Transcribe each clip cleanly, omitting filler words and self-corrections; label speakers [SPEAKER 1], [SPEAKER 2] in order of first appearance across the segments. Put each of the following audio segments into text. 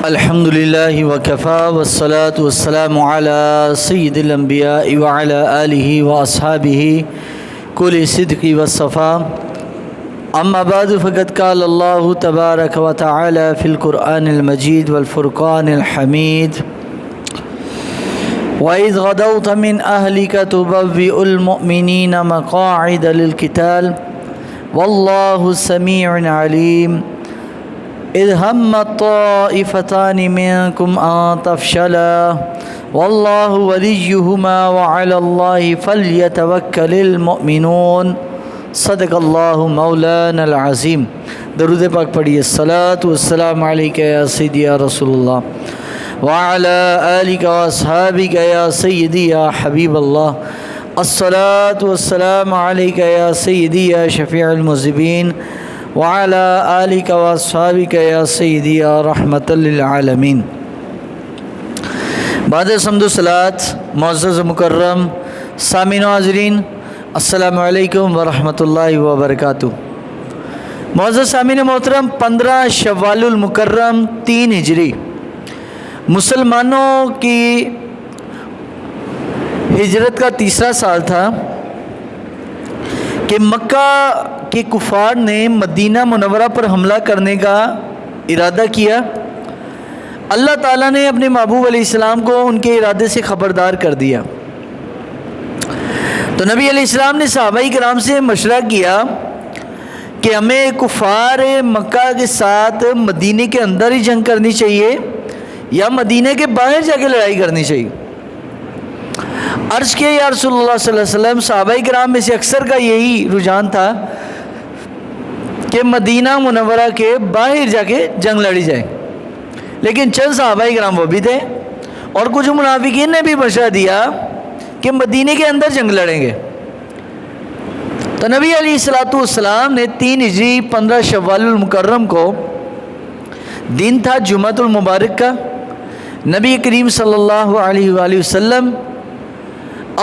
[SPEAKER 1] الحمد لله وكفى والصلاة والسلام على سيد الأنبياء وعلى آله وأصحابه كل صدق والصفاء. أما بعد فقد قال الله تبارك وتعالى في القرآن المجيد والفرقان الحميد: وإذ غدوت من أهلك تبوئ المؤمنين مقاعد للقتال والله سميع عليم. إذ هم الطائفتان منكم أن تفشلا والله وليهما وعلى الله فليتوكل المؤمنون. صدق اللہ مولانا العظیم. درود پاک پڑھیے. الصلاۃ والسلام علیک یا سیدی یا رسول اللہ وعلی آلک واصحابک یا سیدی یا حبیب اللہ. الصلاۃ والسلام علیک یا سیدی یا شفیع المذنبین وعلی آلک واصحابک یا سیدی یا رحمۃ للعالمین. بعد حمد و صلوات معزز مکرم سامعین و حاضرین، السلام علیکم ورحمۃ اللہ وبرکاتہ. معزز سامعین محترم، 15 شوال المکرم 3 ہجری مسلمانوں کی ہجرت کا تیسرا سال تھا کہ مکہ کے کفار نے مدینہ منورہ پر حملہ کرنے کا ارادہ کیا. اللہ تعالیٰ نے اپنے محبوب علیہ السلام کو ان کے ارادے سے خبردار کر دیا. تو نبی علیہ السلام نے صحابہ کرام سے مشورہ کیا کہ ہمیں کفار مکہ کے ساتھ مدینے کے اندر ہی جنگ کرنی چاہیے یا مدینے کے باہر جا کے لڑائی کرنی چاہیے. عرض کیا یا رسول اللہ صلی اللہ علیہ وسلم، صحابہ کرام میں سے اکثر کا یہی رجحان تھا کہ مدینہ منورہ کے باہر جا کے جنگ لڑی جائے، لیکن چند صحابہ کرام وہ بھی تھے اور کچھ منافقین نے بھی مشورہ دیا کہ مدینے کے اندر جنگ لڑیں گے. تو نبی علیہ الصلوۃ والسلام نے 3 ہجری 15 شوال المکرم کو دن تھا جمعۃ المبارک کا. نبی کریم صلی اللہ علیہ وآلہ وسلم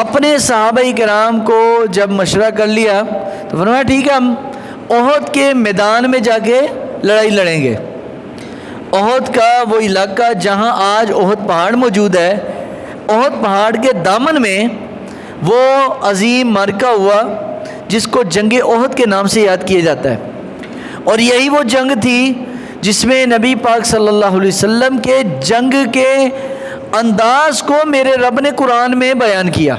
[SPEAKER 1] اپنے صحابہ کرام کو جب مشورہ کر لیا تو فرمایا ٹھیک ہے، ہم احد کے میدان میں جا کے لڑائی لڑیں گے. احد کا وہ علاقہ جہاں آج احد پہاڑ موجود ہے، احد پہاڑ کے دامن میں وہ عظیم معرکہ ہوا جس کو جنگ احد کے نام سے یاد کیا جاتا ہے. اور یہی وہ جنگ تھی جس میں نبی پاک صلی اللہ علیہ وسلم کے جنگ کے انداز کو میرے رب نے قرآن میں بیان کیا.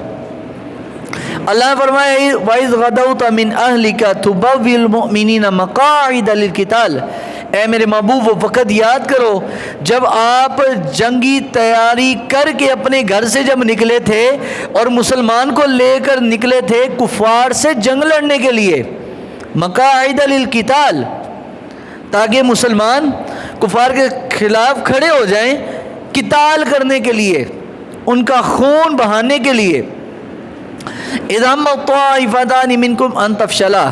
[SPEAKER 1] اللہ نے فرمایا وَإِذْ غَدَوْتَ مِنْ أَهْلِكَ تُبَوِّئُ الْمُؤْمِنِينَ مَقَاعِدَ لِلْقِتَالِ. اے میرے محبوب، وہ وقت یاد کرو جب آپ جنگی تیاری کر کے اپنے گھر سے جب نکلے تھے اور مسلمان کو لے کر نکلے تھے کفار سے جنگ لڑنے کے لیے. مقاعد للقتال، تاکہ مسلمان کفار کے خلاف کھڑے ہو جائیں قتال کرنے کے لیے، ان کا خون بہانے کے لیے. اذا هم الطائفتان منکم ان تفشلا،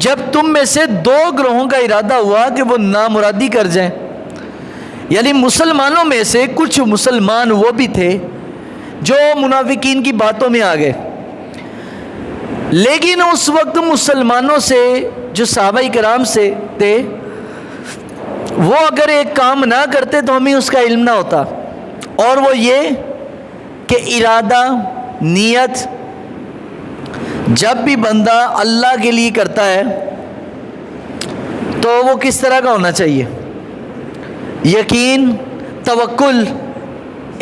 [SPEAKER 1] جب تم میں سے 2 گروہوں کا ارادہ ہوا کہ وہ نامرادی کر جائیں، یعنی مسلمانوں میں سے کچھ مسلمان وہ بھی تھے جو منافقین کی باتوں میں آ گئے. لیکن اس وقت مسلمانوں سے جو صحابہ کرام سے تھے وہ اگر ایک کام نہ کرتے تو ہمیں اس کا علم نہ ہوتا، اور وہ یہ کہ ارادہ، نیت جب بھی بندہ اللہ کے لیے کرتا ہے تو وہ کس طرح کا ہونا چاہیے. یقین، توکل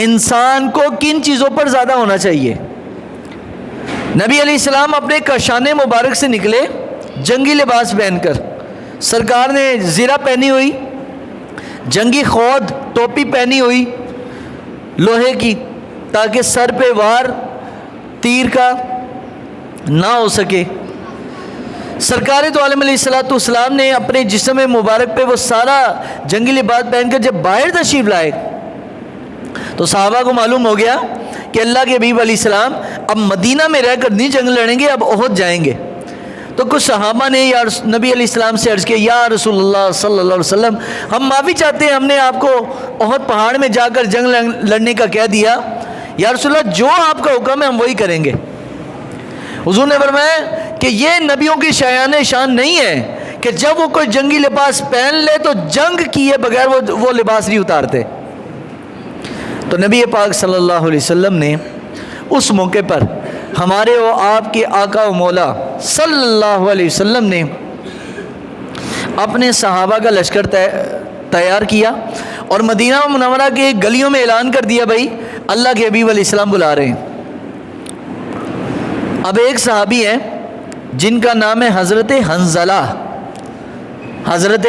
[SPEAKER 1] انسان کو کن چیزوں پر زیادہ ہونا چاہیے. نبی علیہ السلام اپنے کاشان مبارک سے نکلے جنگی لباس پہن کر. سرکار نے زرہ پہنی ہوئی، جنگی خود ٹوپی پہنی ہوئی لوہے کی، تاکہ سر پہ وار تیر کا نہ ہو سکے. سرکار تو عالم علیہ الصلوۃ والسلام نے اپنے جسم مبارک پہ وہ سارا جنگی لباس پہن کر جب باہر تشریف لائے تو صحابہ کو معلوم ہو گیا کہ اللہ کے حبیب علیہ السلام اب مدینہ میں رہ کر نہیں جنگ لڑیں گے، اب احد جائیں گے. تو کچھ صحابہ نے نبی علیہ السلام سے عرض کیا یا رسول اللہ صلی اللہ علیہ وسلم، ہم معافی چاہتے ہیں، ہم نے آپ کو احد پہاڑ میں جا کر جنگ لڑنے کا کہہ دیا. یا رسول اللہ، جو آپ کا حکم ہے ہم وہی کریں گے. حضور نے فرمایا کہ یہ نبیوں کی شایان شان نہیں ہے کہ جب وہ کوئی جنگی لباس پہن لے تو جنگ کیے بغیر وہ لباس نہیں اتارتے. تو نبی پاک صلی اللہ علیہ وسلم نے اس موقع پر ہمارے و آپ کے آقا و مولا صلی اللہ علیہ وسلم نے اپنے صحابہ کا لشکر تیار کیا اور مدینہ منورہ کے گلیوں میں اعلان کر دیا بھائی اللہ کے حبیب علیہ السلام بلا رہے ہیں۔ اب ایک صحابی ہیں جن کا نام ہے حضرت حنظلہ، حضرت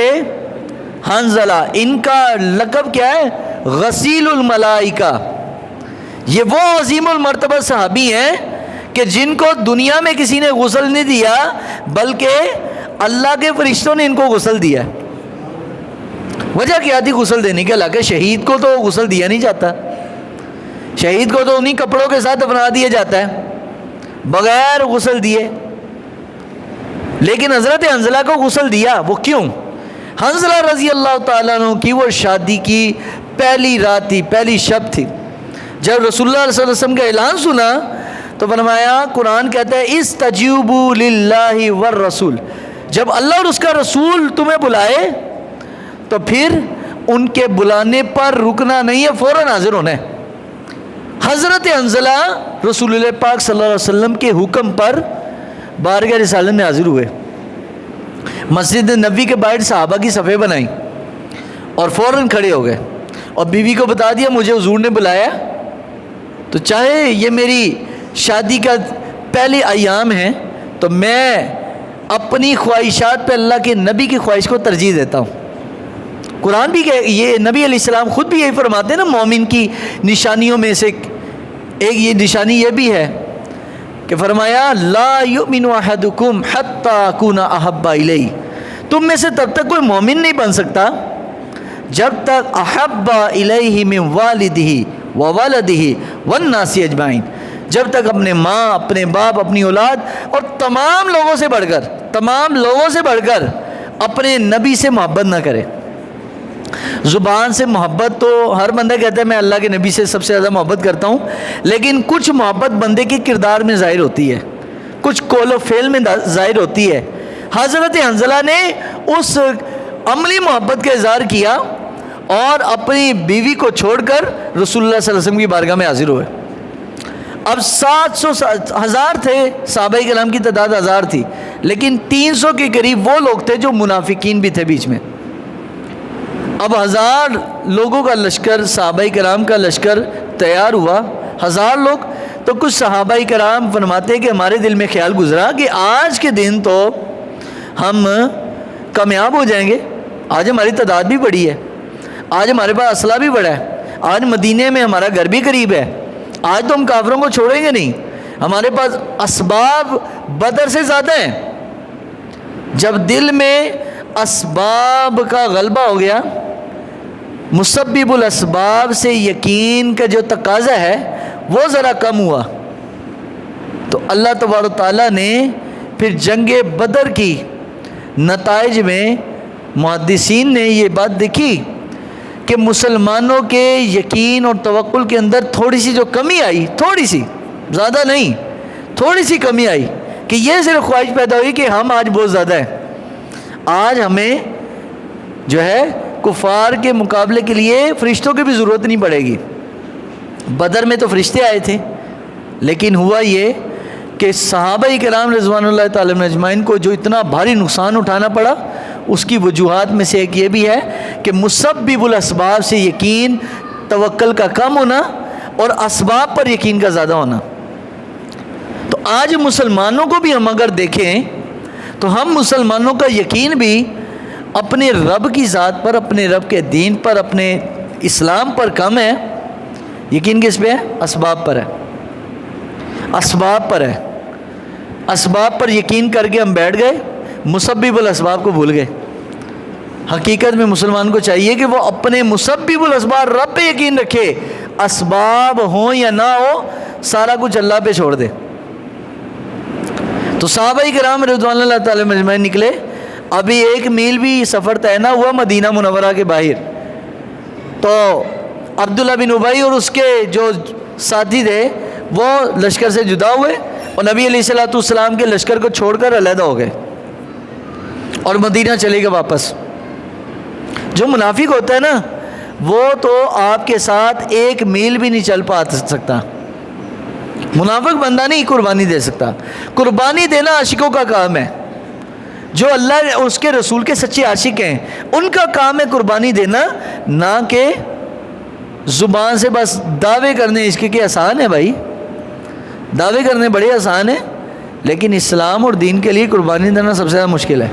[SPEAKER 1] حنظلہ، ان کا لقب کیا ہے؟ غسیل الملائکہ۔ یہ وہ عظیم المرتبہ صحابی ہیں کہ جن کو دنیا میں کسی نے غسل نہیں دیا بلکہ اللہ کے فرشتوں نے ان کو غسل دیا۔ وجہ کیا تھی غسل دینے کے؟ علاقہ شہید کو تو غسل دیا نہیں جاتا، شہید کو تو انہی کپڑوں کے ساتھ دفنا دیا جاتا ہے بغیر غسل دیے، لیکن حضرت حنظلہ کو غسل دیا۔ وہ کیوں؟ حنظلہ رضی اللہ تعالیٰ عنہ کی وہ شادی کی پہلی رات تھی، پہلی شب تھی۔ جب رسول اللہ صلی اللہ علیہ وسلم کا اعلان سنا تو فرمایا، قرآن کہتا ہے استجیبوا للہ والرسول، جب اللہ اور اس کا رسول تمہیں بلائے تو پھر ان کے بلانے پر رکنا نہیں ہے، فوراً حاضر ہونا ہے۔ حضرت حنظلہ رسول اللہ پاک صلی اللہ علیہ وسلم کے حکم پر بارگاہ رسالت میں حاضر ہوئے، مسجد نبوی کے باہر صحابہ کی صفیں بنائیں اور فوراً کھڑے ہو گئے اور بیوی کو بتا دیا مجھے حضور نے بلایا، تو چاہے یہ میری شادی کا پہلے ایام ہیں تو میں اپنی خواہشات پہ اللہ کے نبی کی خواہش کو ترجیح دیتا ہوں۔ قرآن بھی کہ یہ نبی علیہ السلام خود بھی یہی فرماتے ہیں نا، مومن کی نشانیوں میں سے ایک یہ نشانی یہ بھی ہے کہ فرمایا لا یؤمن احدکم حتی اکون احب الیہ، تم میں سے تب تک کوئی مومن نہیں بن سکتا جب تک احب الیہ من والدہ وولدہ والناس اجمعین، جب تک اپنے ماں، اپنے باپ، اپنی اولاد اور تمام لوگوں سے بڑھ کر اپنے نبی سے محبت نہ کرے۔ زبان سے محبت تو ہر بندہ کہتا ہے میں اللہ کے نبی سے سب سے زیادہ محبت کرتا ہوں، لیکن کچھ محبت بندے کے کردار میں ظاہر ہوتی ہے، کچھ قول و فعل میں ظاہر ہوتی ہے۔ حضرت حنظلہ نے اس عملی محبت کا اظہار کیا اور اپنی بیوی کو چھوڑ کر رسول اللہ صلی اللہ علیہ وسلم کی بارگاہ میں حاضر ہوئے۔ اب 700 تھے، صحابہ کرام کی تعداد 1000 تھی، لیکن 300 کے قریب وہ لوگ تھے جو منافقین بھی تھے بیچ میں۔ اب 1000 لوگوں کا لشکر، صحابہ کرام کا لشکر تیار ہوا، 1000 لوگ، تو کچھ صحابہ کرام فرماتے کہ ہمارے دل میں خیال گزرا کہ آج کے دن تو ہم کامیاب ہو جائیں گے، آج ہماری تعداد بھی بڑی ہے، آج ہمارے پاس اسلحہ بھی بڑا ہے، آج مدینے میں ہمارا گھر بھی قریب ہے، آج تو ہم کافروں کو چھوڑیں گے نہیں، ہمارے پاس اسباب بدر سے زیادہ ہیں۔ جب دل میں اسباب کا غلبہ ہو گیا، مسبب الاسباب سے یقین کا جو تقاضا ہے وہ ذرا کم ہوا، تو اللہ تبارک و تعالیٰ نے پھر جنگ بدر کی نتائج میں محدثین نے یہ بات دیکھی کہ مسلمانوں کے یقین اور توکل کے اندر تھوڑی سی جو کمی آئی، تھوڑی سی، زیادہ نہیں، تھوڑی سی کمی آئی، کہ یہ صرف خواہش پیدا ہوئی کہ ہم آج بہت زیادہ ہیں، آج ہمیں جو ہے کفار کے مقابلے کے لیے فرشتوں کی بھی ضرورت نہیں پڑے گی۔ بدر میں تو فرشتے آئے تھے، لیکن ہوا یہ کہ صحابہ کرام رضوان اللہ تعالی اجمعین کو جو اتنا بھاری نقصان اٹھانا پڑا، اس کی وجوہات میں سے ایک یہ بھی ہے کہ مسبب الاسباب سے یقین، توکل کا کم ہونا اور اسباب پر یقین کا زیادہ ہونا۔ تو آج مسلمانوں کو بھی ہم اگر دیکھیں تو ہم مسلمانوں کا یقین بھی اپنے رب کی ذات پر، اپنے رب کے دین پر، اپنے اسلام پر کم ہے۔ یقین کس پہ ہے؟ اسباب پر ہے، اسباب پر ہے، اسباب پر یقین کر کے ہم بیٹھ گئے، مسبب الاسباب کو بھول گئے۔ حقیقت میں مسلمان کو چاہیے کہ وہ اپنے مسبب الاسباب رب پہ یقین رکھے، اسباب ہوں یا نہ ہو سارا کچھ اللہ پہ چھوڑ دے۔ تو صحابہ کرام رضوان اللہ تعالی اجمعین نکلے، ابھی 1 میل بھی سفر طے نہ ہوا مدینہ منورہ کے باہر، تو عبداللہ بن ابی اور اس کے جو ساتھی تھے وہ لشکر سے جدا ہوئے اور نبی علیہ الصلوۃ والسلام کے لشکر کو چھوڑ کر علیحدہ ہو گئے اور مدینہ چلے گئے واپس۔ جو منافق ہوتا ہے نا، وہ تو آپ کے ساتھ 1 میل بھی نہیں چل پا سکتا. منافق بندہ نہیں قربانی دے سکتا. قربانی دینا عاشقوں کا کام ہے. جو اللہ اور اس کے رسول کے سچے عاشق ہیں ان کا کام ہے قربانی دینا، نہ کہ زبان سے بس دعوے کرنے. اس کے آسان ہے بھائی، دعوے کرنے بڑے آسان ہیں، لیکن اسلام اور دین کے لیے قربانی دینا سب سے زیادہ مشکل ہے.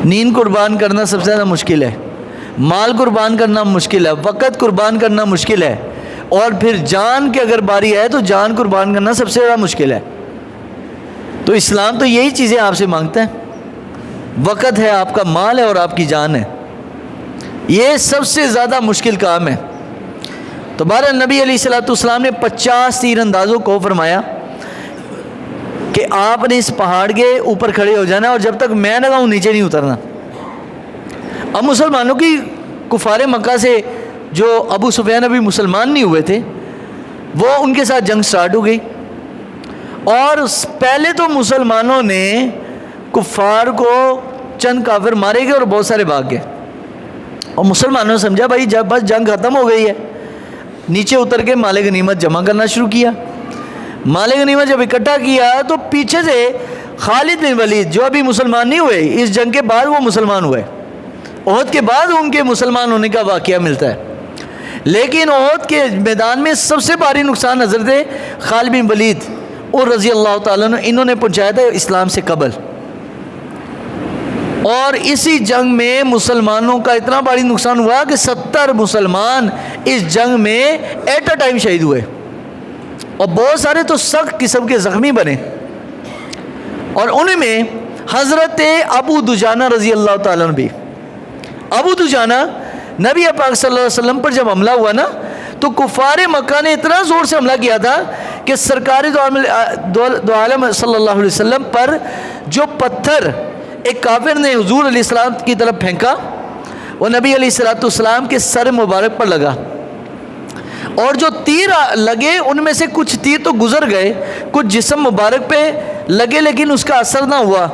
[SPEAKER 1] نیند قربان کرنا سب سے زیادہ مشکل ہے، مال قربان کرنا مشکل ہے، وقت قربان کرنا مشکل ہے، اور پھر جان کی اگر باری ہے تو جان قربان کرنا سب سے زیادہ مشکل ہے. تو اسلام تو یہی چیزیں آپ سے مانگتا ہے، وقت ہے، آپ کا مال ہے اور آپ کی جان ہے. یہ سب سے زیادہ مشکل کام ہے. تو بہرحال نبی علیہ السلام نے 50 تیر اندازوں کو فرمایا کہ آپ نے اس پہاڑ کے اوپر کھڑے ہو جانا اور جب تک میں نہ کہوں نیچے نہیں اترنا. اب مسلمانوں کی کفار مکہ سے جو ابو سفیان ابھی مسلمان نہیں ہوئے تھے وہ ان کے ساتھ جنگ سٹارٹ ہو گئی، اور پہلے تو مسلمانوں نے کفار کو چند کافر مارے گئے اور بہت سارے بھاگ گئے، اور مسلمانوں نے سمجھا بھائی جب بس جنگ ختم ہو گئی ہے، نیچے اتر کے مال غنیمت جمع کرنا شروع کیا. مال غنیمت جب اکٹھا کیا تو پیچھے سے خالد بن ولید جو ابھی مسلمان نہیں ہوئے، اس جنگ کے بعد وہ مسلمان ہوئے، احد کے بعد ان کے مسلمان ہونے کا واقعہ ملتا ہے، لیکن احد کے میدان میں سب سے بھاری نقصان حضرت خالد بن ولید اور رضی اللہ تعالیٰ عنہ انہوں نے پہنچایا تھا اسلام سے قبل. اور اسی جنگ میں مسلمانوں کا اتنا بھاری نقصان ہوا کہ 70 مسلمان اس جنگ میں ایٹ اے ٹائم شہید ہوئے، اور بہت سارے تو سخت قسم کے زخمی بنے. اور ان میں حضرت ابو دجانہ رضی اللہ تعالیٰ عنہ بھی. ابو دجانہ نبی پاک صلی اللہ علیہ وسلم پر جب حملہ ہوا نا تو کفار مکہ نے اتنا زور سے حملہ کیا تھا کہ سرکار دو عالم صلی اللہ علیہ وسلم پر جو پتھر ایک کافر نے حضور علیہ السلام کی طرف پھینکا وہ نبی علیہ السلام کے سر مبارک پر لگا، اور جو تیر لگے ان میں سے کچھ تیر تو گزر گئے، کچھ جسم مبارک پہ لگے لیکن اس کا اثر نہ ہوا،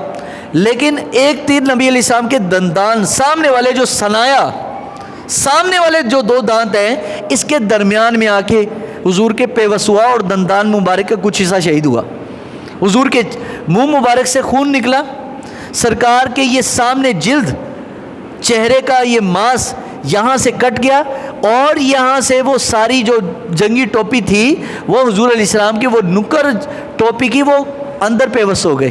[SPEAKER 1] لیکن ایک تیر نبی علیہ السلام کے دندان سامنے والے جو سنایا، سامنے والے جو 2 دانت ہیں اس کے درمیان میں آ کے حضور کے پیوس ہوا اور دندان مبارک کا کچھ حصہ شہید ہوا. حضور کے منہ مبارک سے خون نکلا، سرکار کے یہ سامنے جلد چہرے کا یہ ماس یہاں سے کٹ گیا، اور یہاں سے وہ ساری جو جنگی ٹوپی تھی وہ حضور علیہ السلام کی وہ نکر ٹوپی کی وہ اندر پیوس ہو گئے،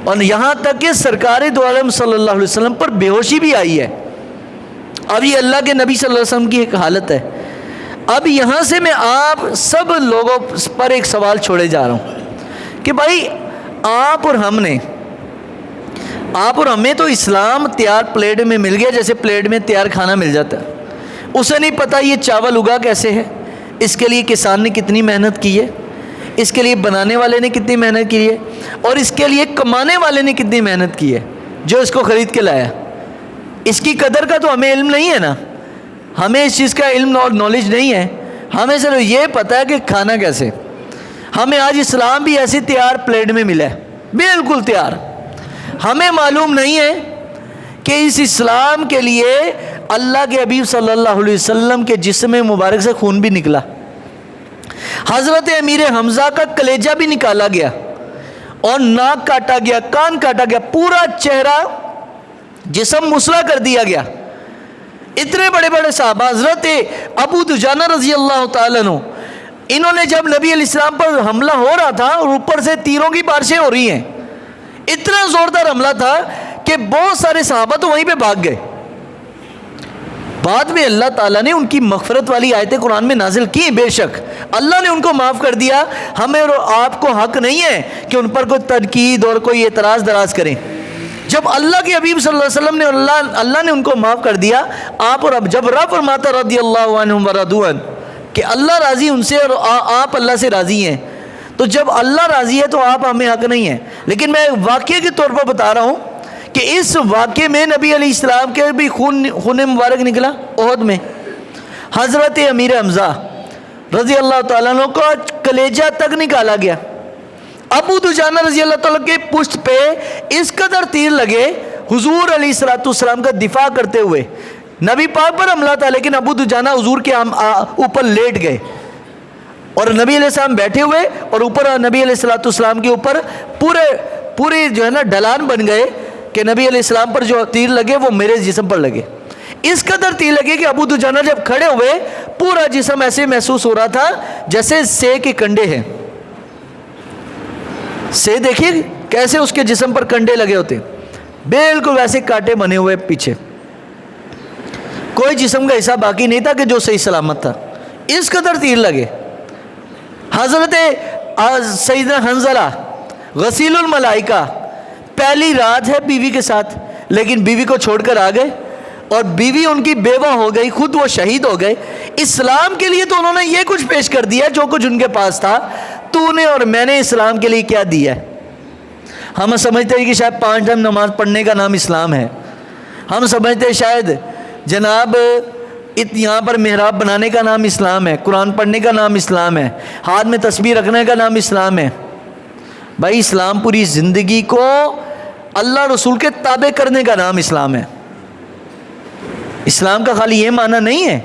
[SPEAKER 1] اور یہاں تک کہ سرکار دو عالم صلی اللہ علیہ وسلم پر بے ہوشی بھی آئی ہے. اب یہ اللہ کے نبی صلی اللہ علیہ وسلم کی ایک حالت ہے. اب یہاں سے میں آپ سب لوگوں پر ایک سوال چھوڑے جا رہا ہوں کہ بھائی آپ اور ہمیں تو اسلام تیار پلیٹ میں مل گیا، جیسے پلیٹ میں تیار کھانا مل جاتا ہے. اسے نہیں پتہ یہ چاول اگا کیسے ہے، اس کے لیے کسان نے کتنی محنت کی ہے، اس کے لیے بنانے والے نے کتنی محنت کی ہے، اور اس کے لیے کمانے والے نے کتنی محنت کی ہے جو اس کو خرید کے لایا. اس کی قدر کا تو ہمیں علم نہیں ہے نا، ہمیں اس چیز کا علم اور نالج نہیں ہے، ہمیں صرف یہ پتہ ہے کہ کھانا کیسے. ہمیں آج اسلام بھی ایسی تیار پلیٹ میں ملا ہے، بالکل تیار. ہمیں معلوم نہیں ہے کہ اس اسلام کے لیے اللہ کے حبیب صلی اللہ علیہ وسلم کے جسم مبارک سے خون بھی نکلا، حضرت امیر حمزہ کا کلیجہ بھی نکالا گیا، اور ناک کاٹا گیا، کان کاٹا گیا، پورا چہرہ جسم مسلح کر دیا گیا. اتنے بڑے بڑے صحابہ، حضرت ابو دجانہ رضی اللہ تعالیٰ عنہ، انہوں نے جب نبی علیہ السلام پر حملہ ہو رہا تھا اور اوپر سے تیروں کی بارشیں ہو رہی ہیں، اتنا زوردار حملہ تھا کہ بہت سارے صحابہ تو وہیں پہ بھاگ گئے. بعد میں اللہ تعالیٰ نے ان کی مغفرت والی آیتیں قرآن میں نازل کی، بے شک اللہ نے ان کو معاف کر دیا. ہمیں اور آپ کو حق نہیں ہے کہ ان پر کوئی تنقید اور کوئی اعتراض دراز کریں. جب اللہ کے حبیب صلی اللہ علیہ وسلم نے اللہ نے ان کو معاف کر دیا. آپ اور اب جب رب فرماتا رضی اللہ عنہم ورضوا عنہ کہ اللہ راضی ان سے اور آپ اللہ سے راضی ہیں، تو جب اللہ راضی ہے تو آپ ہمیں حق نہیں ہے. لیکن میں واقعے کے طور پر بتا رہا ہوں کہ اس واقعے میں نبی علیہ السلام کے بھی خون مبارک نکلا احد میں. حضرت امیر حمزہ رضی اللہ تعالیٰ عنہ کا کلیجہ تک نکالا گیا. ابو دجانہ رضی اللہ تعالیٰ کے پشت پہ اس قدر تیر لگے، حضور علیہ السلام کا دفاع کرتے ہوئے نبی پاک پر حملہ تھا لیکن ابو دجانہ حضور کے اوپر لیٹ گئے اور نبی علیہ السلام بیٹھے ہوئے اور اوپر نبی علیہ السلام کے اوپر پورے جو ہے نا ڈھلان بن گئے کہ نبی علیہ السلام پر جو تیر لگے وہ میرے جسم پر لگے. اس قدر تیر لگے کہ ابو دجانہ جب کھڑے ہوئے پورا جسم ایسے محسوس ہو رہا تھا جیسے سے کے کنڈے ہیں. سے دیکھیے کیسے اس کے جسم پر کنڈے لگے ہوتے, بالکل ویسے کانٹے بنے ہوئے پیچھے, کوئی جسم کا حصہ باقی نہیں تھا کہ جو صحیح سلامت تھا. اس قدر تیر لگے. حضرت سیدنا حنظلہ غسیل الملائکہ پہلی رات ہے بیوی کے ساتھ, لیکن بیوی کو چھوڑ کر آ گئے اور بیوی ان کی بیوہ ہو گئی, خود وہ شہید ہو گئے. اسلام کے لیے تو انہوں نے یہ کچھ پیش کر دیا جو کچھ ان کے پاس تھا. تو نے اور میں نے اسلام کے لیے کیا دیا ہے؟ ہم سمجھتے ہیں کہ شاید 5 ٹائم نماز پڑھنے کا نام اسلام ہے. ہم سمجھتے ہیں شاید جناب یہاں پر محراب بنانے کا نام اسلام ہے, قرآن پڑھنے کا نام اسلام ہے, ہاتھ میں تسبیح رکھنے کا نام اسلام ہے. بھائی اسلام پوری زندگی کو اللہ رسول کے تابع کرنے کا نام اسلام ہے. اسلام کا خالی یہ معنی نہیں ہے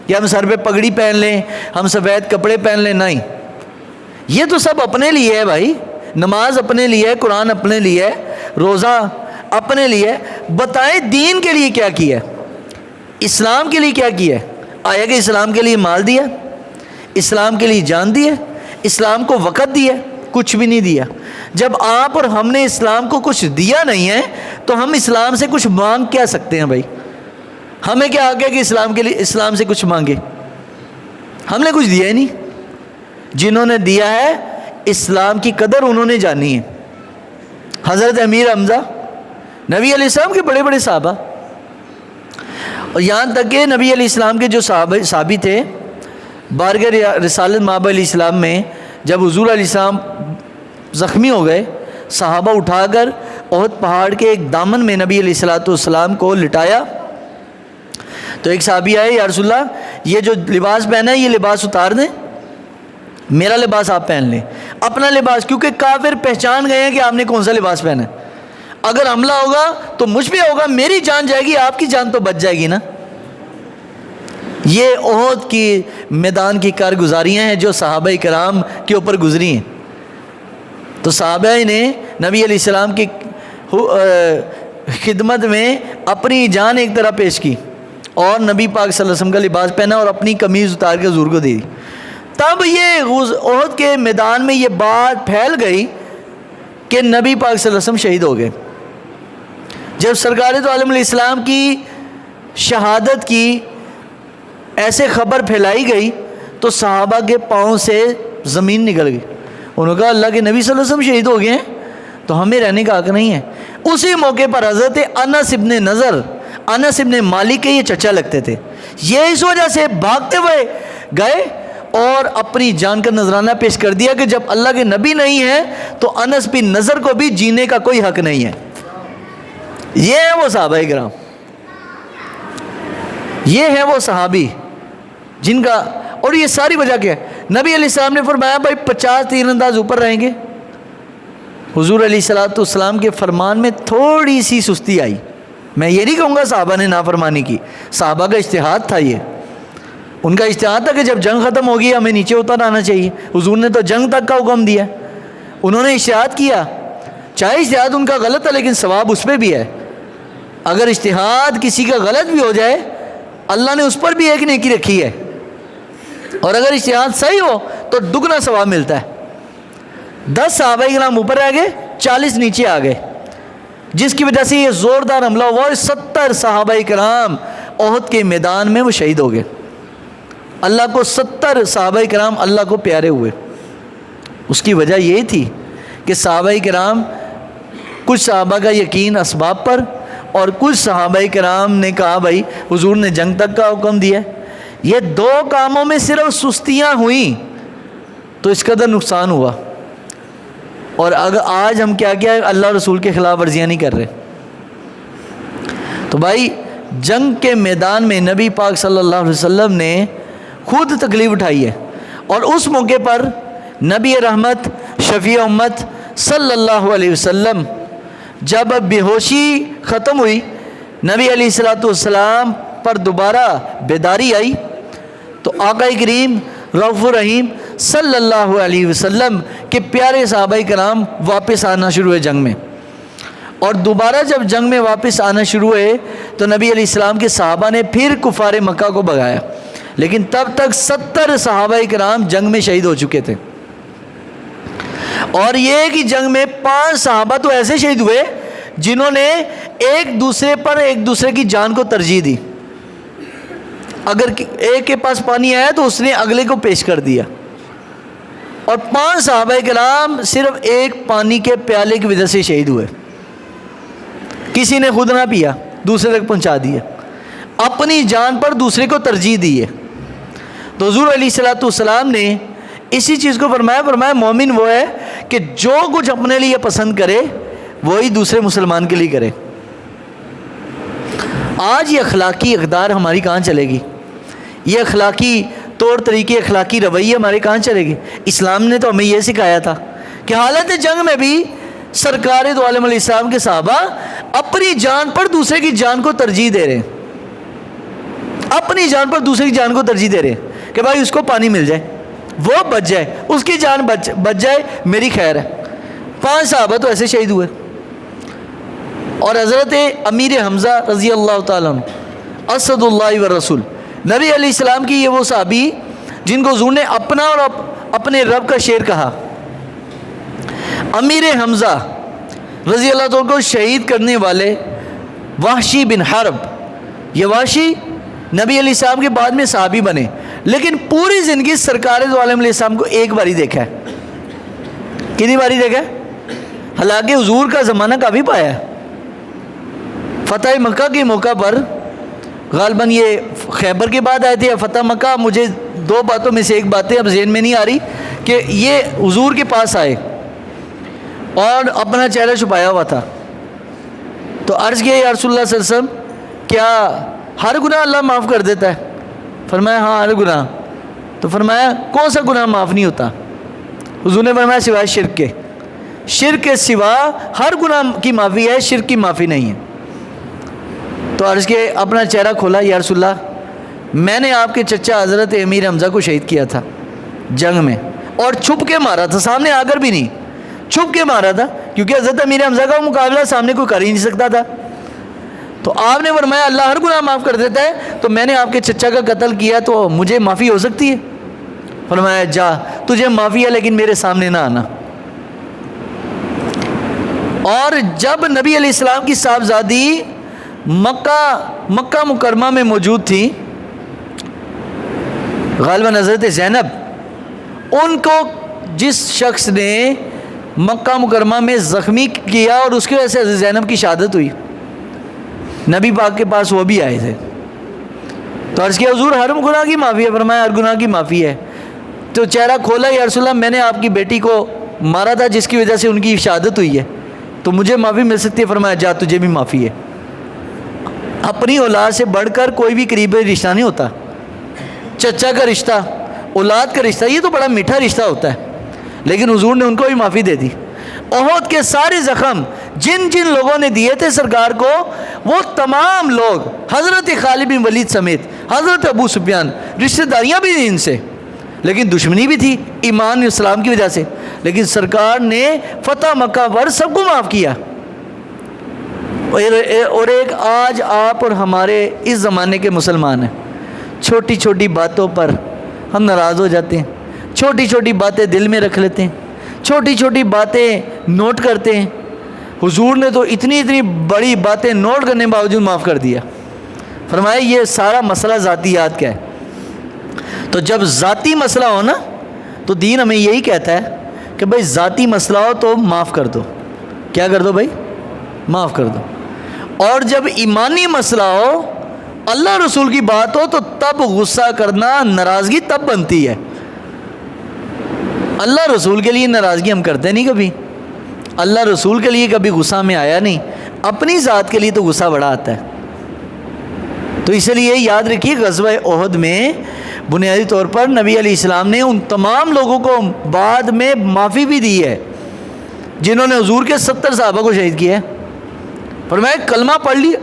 [SPEAKER 1] کہ ہم سر پہ پگڑی پہن لیں, ہم سفید کپڑے پہن لیں, نہیں. یہ تو سب اپنے لیے ہے بھائی. نماز اپنے لیے ہے, قرآن اپنے لیے ہے, روزہ اپنے لیے. بتائیں دین کے لیے کیا کیا ہے, اسلام کے لیے کیا کیا ہے؟ آیا کہ اسلام کے لیے مال دیا, اسلام کے لیے جان دی ہے, اسلام کو وقت دیا؟ کچھ بھی نہیں دیا. جب آپ اور ہم نے اسلام کو کچھ دیا نہیں ہے تو ہم اسلام سے کچھ مانگ کیا سکتے ہیں بھائی؟ ہمیں کیا آ گیا کہ اسلام کے لیے اسلام سے کچھ مانگے؟ ہم نے کچھ دیا ہی نہیں. جنہوں نے دیا ہے اسلام کی قدر انہوں نے جانی ہے. حضرت امیر حمزہ نبی علیہ السلام کے بڑے بڑے صحابہ, اور یہاں تک کہ نبی علیہ السلام کے جو صحابی تھے, بارگاہ رسالت مآب علیہ السلام میں جب حضور علیہ السلام زخمی ہو گئے, صحابہ اٹھا کر احد پہاڑ کے ایک دامن میں نبی علیہ السلام کو لٹایا. تو ایک صحابی آئے, یا رسول اللہ یہ جو لباس پہنا ہے یہ لباس اتار دیں, میرا لباس آپ پہن لیں, اپنا لباس, کیونکہ کافر پہچان گئے ہیں کہ آپ نے کون سا لباس پہنا ہے. اگر حملہ ہوگا تو مجھ پہ ہوگا, میری جان جائے گی, آپ کی جان تو بچ جائے گی نا. یہ احد کی میدان کی کارگزاریاں ہیں جو صحابہ کرام کے اوپر گزری ہیں. تو صحابہ نے نبی علیہ السلام کی خدمت میں اپنی جان ایک طرح پیش کی اور نبی پاک صلی اللہ علیہ وسلم کا لباس پہنا اور اپنی قمیض اتار کے حضور کو دے دی. تب یہ احد کے میدان میں یہ بات پھیل گئی کہ نبی پاک صلی اللہ علیہ وسلم شہید ہو گئے. جب سرکار تو عالم علیہ السلام کی شہادت کی ایسے خبر پھیلائی گئی تو صحابہ کے پاؤں سے زمین نکل گئی. انہوں نے کہا اللہ کے نبی صلی اللہ علیہ وسلم شہید ہو گئے ہیں تو ہمیں رہنے کا حق نہیں ہے. اسی موقع پر حضرت انس ابن نضر, انس ابن مالک کے یہ چچا لگتے تھے, یہ اس وجہ سے بھاگتے ہوئے گئے اور اپنی جان کا نذرانہ پیش کر دیا کہ جب اللہ کے نبی نہیں ہے تو انس بن نضر کو بھی جینے کا کوئی حق نہیں ہے. یہ ہے وہ صحابہ کرام, یہ ہے وہ صحابی جن کا, اور یہ ساری وجہ کیا ہے؟ نبی علیہ السلام نے فرمایا بھائی 50 تیر انداز اوپر رہیں گے. حضور علیہ السلام کے فرمان میں تھوڑی سی سستی آئی. میں یہ نہیں کہوں گا صحابہ نے نافرمانی کی, صحابہ کا اجتہاد تھا, یہ ان کا اجتہاد تھا کہ جب جنگ ختم ہوگی ہمیں نیچے اتر آنا چاہیے. حضور نے تو جنگ تک کا حکم دیا, انہوں نے اجتہاد کیا, چاہے اجتہاد ان کا غلط ہے لیکن ثواب اس پہ بھی ہے. اگر اجتہاد کسی کا غلط بھی ہو جائے اللہ نے اس پر بھی ایک نیکی رکھی ہے, اور اگر اجتہاد صحیح ہو تو دگنا ثواب ملتا ہے. 10 صحابہ کرام اوپر رہ گئے, 40 نیچے آ گئے, جس کی وجہ سے یہ زوردار حملہ ہوا. 70 صحابہ کرام احد کے میدان میں وہ شہید ہو گئے. اللہ کو 70 صحابہ کرام اللہ کو پیارے ہوئے. اس کی وجہ یہ تھی کہ صحابہ کرام, کچھ صحابہ کا یقین اسباب پر اور کچھ صحابہ کرام نے کہا بھائی حضور نے جنگ تک کا حکم دیا. یہ 2 کاموں میں صرف سستیاں ہوئیں تو اس قدر نقصان ہوا. اور اگر آج ہم کیا اللہ رسول کے خلاف ورزیاں نہیں کر رہے. تو بھائی جنگ کے میدان میں نبی پاک صلی اللہ علیہ وسلم نے خود تکلیف اٹھائی ہے, اور اس موقع پر نبی رحمت شفیع امت صلی اللہ علیہ وسلم جب بے ہوشی ختم ہوئی, نبی علیہ السلام پر دوبارہ بیداری آئی تو آقا کریم رؤوف الرحیم صلی اللہ علیہ وسلم کے پیارے صحابہ کرام واپس آنا شروع ہوئے جنگ میں. اور دوبارہ جب جنگ میں واپس آنا شروع ہوئے تو نبی علیہ السلام کے صحابہ نے پھر کفار مکہ کو بھگایا، لیکن تب تک 70 صحابہ کرام جنگ میں شہید ہو چکے تھے. اور یہ کہ جنگ میں 5 صحابہ تو ایسے شہید ہوئے جنہوں نے ایک دوسرے کی جان کو ترجیح دی. اگر ایک کے پاس پانی آیا تو اس نے اگلے کو پیش کر دیا. اور 5 صحابہ کرام صرف ایک پانی کے پیالے کی وجہ سے شہید ہوئے. کسی نے خود نہ پیا، دوسرے تک پہنچا دیا، اپنی جان پر دوسرے کو ترجیح دی ہے. تو حضور علیہ الصلوۃ والسلام نے اسی چیز کو فرمایا مومن وہ ہے کہ جو کچھ اپنے لیے پسند کرے وہی دوسرے مسلمان کے لیے کرے. آج یہ اخلاقی اقدار ہماری کہاں چلے گی؟ یہ اخلاقی طور طریقے، اخلاقی رویے ہمارے کہاں چلے گی؟ اسلام نے تو ہمیں یہ سکھایا تھا کہ حالت جنگ میں بھی سرکار دو عالم علیہ السلام کے صحابہ اپنی جان پر دوسرے کی جان کو ترجیح دے رہے ہیں، اپنی جان پر دوسرے کی جان کو ترجیح دے رہے ہیں کہ بھائی اس کو پانی مل جائے، وہ بچ جائے، اس کی جان بچ جائے، میری خیر ہے. 5 صحابہ تو ایسے شہید ہوئے. اور حضرت امیر حمزہ رضی اللہ تعالیٰ عنہ اسد اللہ والرسول، نبی علیہ السلام کی یہ وہ صحابی جن کو حضور نے اپنا اور اپنے رب کا شعر کہا. امیر حمزہ رضی اللہ تعالیٰ کو شہید کرنے والے وحشی بن حرب، یہ وحشی نبی علیہ السلام کے بعد میں صحابی بنے، لیکن پوری زندگی سرکار دو عالم علیہ السلام کو ایک باری دیکھا ہے. کتنی باری دیکھا ہے؟ حالانکہ حضور کا زمانہ کافی پایا ہے. فتح مکہ کے موقع پر غالباً یہ خیبر کے بعد آئے تھے یا فتح مکہ، مجھے 2 باتوں میں سے ایک باتیں اب ذہن میں نہیں آ رہی، کہ یہ حضور کے پاس آئے اور اپنا چہرہ چھپایا ہوا تھا. تو عرض کیا یا رسول اللہ صلی اللہ علیہ وسلم کیا ہر گناہ اللہ معاف کر دیتا ہے؟ فرمایا ہاں ہر گناہ. تو فرمایا کون سا گناہ معاف نہیں ہوتا؟ حضور نے فرمایا سوائے شرک کے. شرک کے سوا ہر گناہ کی معافی ہے، شرک کی معافی نہیں ہے. تو عرض کے اپنا چہرہ کھولا، یا رسول اللہ میں نے آپ کے چچا حضرت امیر حمزہ کو شہید کیا تھا جنگ میں، اور چھپ کے مارا تھا، سامنے آ کر بھی نہیں، چھپ کے مارا تھا، کیونکہ حضرت امیر حمزہ کا مقابلہ سامنے کوئی کر ہی نہیں سکتا تھا. تو آپ نے فرمایا اللہ ہر گناہ معاف کر دیتا ہے، تو میں نے آپ کے چچا کا قتل کیا تو مجھے معافی ہو سکتی ہے؟ فرمایا جا تجھے معافی ہے لیکن میرے سامنے نہ آنا. اور جب نبی علیہ السلام کی صاحبزادی مکہ مکرمہ میں موجود تھی، غالباً حضرت زینب، ان کو جس شخص نے مکہ مکرمہ میں زخمی کیا اور اس کی وجہ سے حضرت زینب کی شہادت ہوئی، نبی پاک کے پاس وہ بھی آئے تھے. تو عرض کیا حضور ہر گناہ کی معافی ہے؟ فرمایا ہر گناہ کی معافی ہے. تو چہرہ کھولا، یا رسول اللہ میں نے آپ کی بیٹی کو مارا تھا جس کی وجہ سے ان کی شہادت ہوئی ہے، تو مجھے معافی مل سکتی ہے؟ فرمایا جا تجھے بھی معافی ہے. اپنی اولاد سے بڑھ کر کوئی بھی قریبی رشتہ نہیں ہوتا. چچا کا رشتہ، اولاد کا رشتہ، یہ تو بڑا میٹھا رشتہ ہوتا ہے، لیکن حضور نے ان کو بھی معافی دے دی. احد کے سارے زخم جن لوگوں نے دیے تھے سرکار کو، وہ تمام لوگ حضرت خالد بن ولید سمیت، حضرت ابو سفیان، رشتہ داریاں بھی تھیں ان سے، لیکن دشمنی بھی تھی ایمان اسلام کی وجہ سے، لیکن سرکار نے فتح مکہ پر سب کو معاف کیا. اور ایک آج آپ اور ہمارے اس زمانے کے مسلمان ہیں، چھوٹی چھوٹی باتوں پر ہم ناراض ہو جاتے ہیں، چھوٹی چھوٹی باتیں دل میں رکھ لیتے ہیں، چھوٹی چھوٹی باتیں نوٹ کرتے ہیں. حضور نے تو اتنی بڑی باتیں نوٹ کرنے کے باوجود معاف کر دیا. فرمایا یہ سارا مسئلہ ذاتیات کا ہے. تو جب ذاتی مسئلہ ہو نا تو دین ہمیں یہی کہتا ہے کہ بھائی ذاتی مسئلہ ہو تو معاف کر دو. کیا کر دو بھائی؟ معاف کر دو. اور جب ایمانی مسئلہ ہو، اللہ رسول کی بات ہو، تو تب غصہ کرنا، ناراضگی تب بنتی ہے. اللہ رسول کے لیے ناراضگی ہم کرتے نہیں کبھی، اللہ رسول کے لیے کبھی غصہ میں آیا نہیں، اپنی ذات کے لیے تو غصہ بڑا آتا ہے. تو اس لیے یاد رکھیے غزوہ احد میں بنیادی طور پر نبی علیہ السلام نے ان تمام لوگوں کو بعد میں معافی بھی دی ہے جنہوں نے حضور کے 70 صحابہ کو شہید کیا ہے. فرمایا کلمہ پڑھ لیا،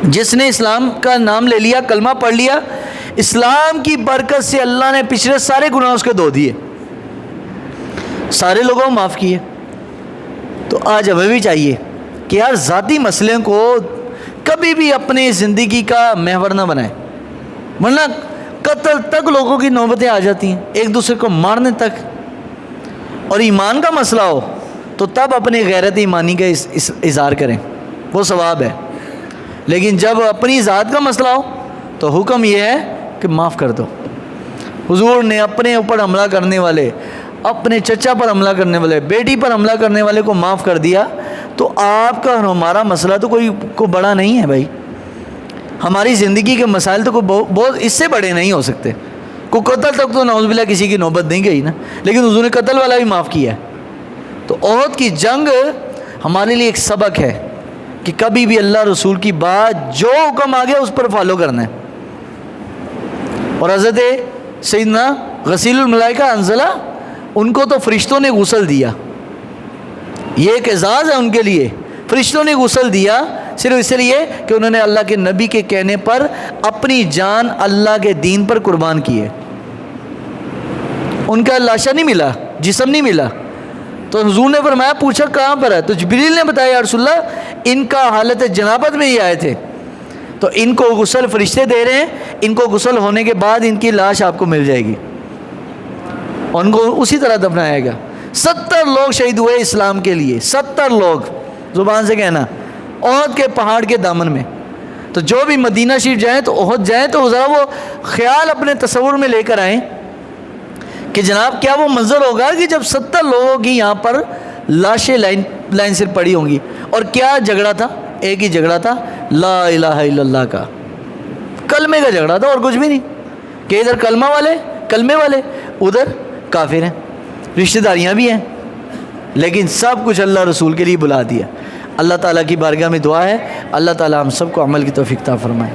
[SPEAKER 1] جس نے اسلام کا نام لے لیا، کلمہ پڑھ لیا، اسلام کی برکت سے اللہ نے پچھلے سارے گناہ اس کے دھو دیے، سارے لوگوں کو معاف کیے۔ تو آج ہمیں بھی چاہیے کہ یار ذاتی مسئلے کو کبھی بھی اپنی زندگی کا محور نہ بنائیں، ورنہ قتل تک لوگوں کی نوبتیں آ جاتی ہیں، ایک دوسرے کو مارنے تک۔ اور ایمان کا مسئلہ ہو تو تب اپنی غیرت ایمانی کا اظہار کریں، وہ ثواب ہے، لیکن جب اپنی ذات کا مسئلہ ہو تو حکم یہ ہے کہ معاف کر دو۔ حضور نے اپنے اوپر حملہ کرنے والے، اپنے چچا پر حملہ کرنے والے، بیٹی پر حملہ کرنے والے کو معاف کر دیا، تو آپ کا اور ہمارا مسئلہ تو کوئی بڑا نہیں ہے بھائی۔ ہماری زندگی کے مسائل تو کوئی بہت اس سے بڑے نہیں ہو سکتے۔ کوئی قتل تک تو نعوذ باللہ کسی کی نوبت نہیں گئی نا، لیکن حضور نے قتل والا بھی معاف کیا ہے۔ تو احد کی جنگ ہمارے لیے ایک سبق ہے کہ کبھی بھی اللہ رسول کی بات جو حکم آ گیا اس پر فالو کرنا ہے۔ اور حضرت سیدنا غسیل الملائکہ حنظلہ، ان کو تو فرشتوں نے غسل دیا، یہ ایک اعزاز ہے ان کے لیے۔ فرشتوں نے غسل دیا صرف اس لیے کہ انہوں نے اللہ کے نبی کے کہنے پر اپنی جان اللہ کے دین پر قربان کی ہے۔ ان کا لاشا نہیں ملا، جسم نہیں ملا، تو حضور نے فرمایا، پوچھا کہاں پر ہے؟ تو جبریل نے بتایا یا رسول اللہ ان کا حالت جنابت میں ہی آئے تھے، تو ان کو غسل فرشتے دے رہے ہیں، ان کو غسل ہونے کے بعد ان کی لاش آپ کو مل جائے گی اور ان کو اسی طرح دفنایا گا۔ 70 لوگ شہید ہوئے اسلام کے لیے، 70 لوگ، زبان سے کہنا، احد کے پہاڑ کے دامن میں۔ تو جو بھی مدینہ شریف جائیں تو احد جائیں تو ذرا وہ خیال اپنے تصور میں لے کر آئیں کہ جناب کیا وہ منظر ہوگا کہ جب 70 لوگوں کی یہاں پر لاشیں لائن سے پڑی ہوں گی، اور کیا جھگڑا تھا؟ ایک ہی جھگڑا تھا، لا الہ الا اللہ کا، کلمے کا جھگڑا تھا اور کچھ بھی نہیں، کہ ادھر کلمے والے ادھر کافر ہیں، رشتہ داریاں بھی ہیں، لیکن سب کچھ اللہ رسول کے لیے بلا دیا۔ اللہ تعالیٰ کی بارگاہ میں دعا ہے اللہ تعالیٰ ہم سب کو عمل کی توفیق عطا فرمائے۔